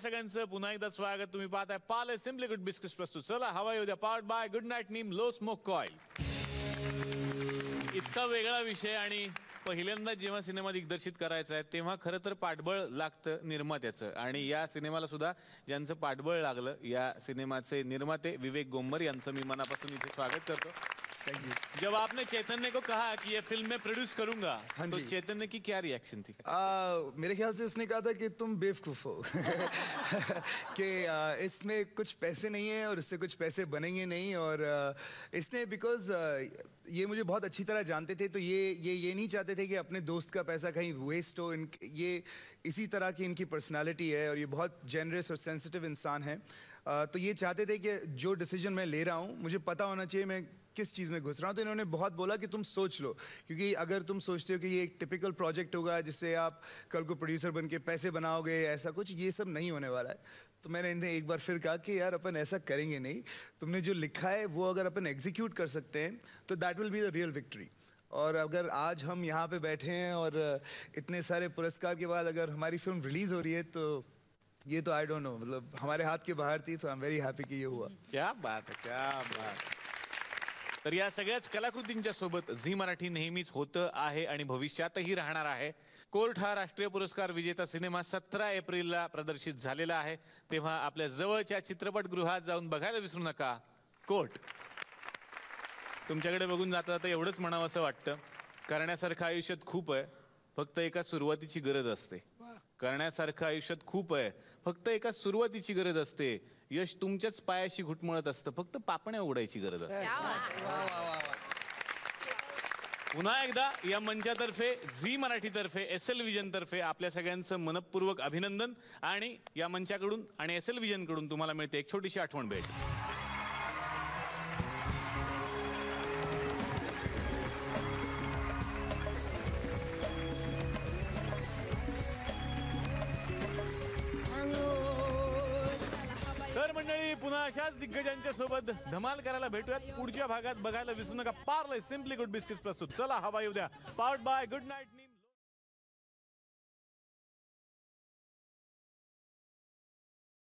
सगळ्यांचं पुन्हा एकदा स्वागत. तुम्ही पाहताय पार्ले सिम्पली गुड बिस्किट्स प्रस्तुत चला हवा येऊ द्या, powered by good night Neem low smoke coil. इतका वेगळा विषय आणि पहिल्यांदा जेव्हा सिनेमा दिग्दर्शित करायचा आहे तेव्हा खरं तर पाठबळ लागतं निर्मात्याचं. आणि या सिनेमाला सुद्धा ज्यांचं पाठबळ लागलं या सिनेमाचे निर्माते विवेक गोमर यांचं मी मनापासून इथे स्वागत करतो. Thank you. जब आपने चैतन्य को कहा कि ये फिल्म में प्रोड्यूस करूंगा हाँ तो जी। चैतन्य की क्या रिएक्शन थी? मेरे ख्याल से उसने कहा था कि तुम बेवकूफ़ हो कि इसमें कुछ पैसे नहीं है और इससे कुछ पैसे बनेंगे नहीं. और इसने बिकॉज ये मुझे बहुत अच्छी तरह जानते थे तो ये नहीं चाहते थे कि अपने दोस्त का पैसा कहीं वेस्ट हो. ये इसी तरह की इनकी पर्सनालिटी है और ये बहुत जेनरस और सेंसिटिव इंसान है. तो ये चाहते थे कि जो डिसीजन मैं ले रहा हूँ मुझे पता होना चाहिए मैं किस चीज़ में घुस रहा हूँ. तो इन्होंने बहुत बोला कि तुम सोच लो, क्योंकि अगर तुम सोचते हो कि ये एक टिपिकल प्रोजेक्ट होगा जिससे आप कल को प्रोड्यूसर बन के पैसे बनाओगे, ऐसा कुछ ये सब नहीं होने वाला है. तो मैंने इन्हें एक बार फिर कहा कि यार अपन ऐसा करेंगे नहीं. तुमने जो लिखा है वो अगर अपन एग्जीक्यूट कर सकते हैं तो that will be the real victory. और अगर आज हम यहाँ पे बैठे हैं और इतने सारे पुरस्कार के बाद अगर हमारी फिल्म रिलीज़ हो रही है तो ये तो आई डोंट नो, मतलब हमारे हाथ के बाहर थी. So I am very happy कि ये हुआ. क्या बात है, क्या बात. तर या सगळ्याच कलाकृतींच्या सोबत झी मराठी नेहमीच होतं आहे आणि भविष्यातही राहणार आहे. कोर्ट हा राष्ट्रीय पुरस्कार विजेता सिनेमा 17 एप्रिलला प्रदर्शित झालेला आहे. तेव्हा आपल्या जवळच्या चित्रपटगृहात जाऊन बघायला विसरू नका कोर्ट. तुमच्याकडे बघून जाता जाता एवढंच म्हणावं असं वाटतं, करण्यासारखं आयुष्यात खूप आहे, फक्त एका सुरुवातीची गरज असते. करण्यासारखं आयुष्यात खूप आहे, फक्त एका सुरुवातीची गरज असते. यश तुमच्याच पायाशी घुटमळत असतं, फक्त पापण्या उडायची गरज असते. पुन्हा एकदा या मंचातर्फे झी मराठीतर्फे SL विजन तर्फे आपल्या सगळ्यांचं मनपूर्वक अभिनंदन. आणि या मंचाकडून आणि SL विजन कडून तुम्हाला मिळते एक छोटीशी आठवण भेट. तर मंडळी पुन्हा अशाच दिग्गजांच्या सोबत धमाल करायला भेटूयात पुढच्या भागात. बघायला विसरू नका पार्ले सिम्पली गुड बिस्किट्स प्रस्तुत चला हवा येऊ द्या, powered by good night Neem.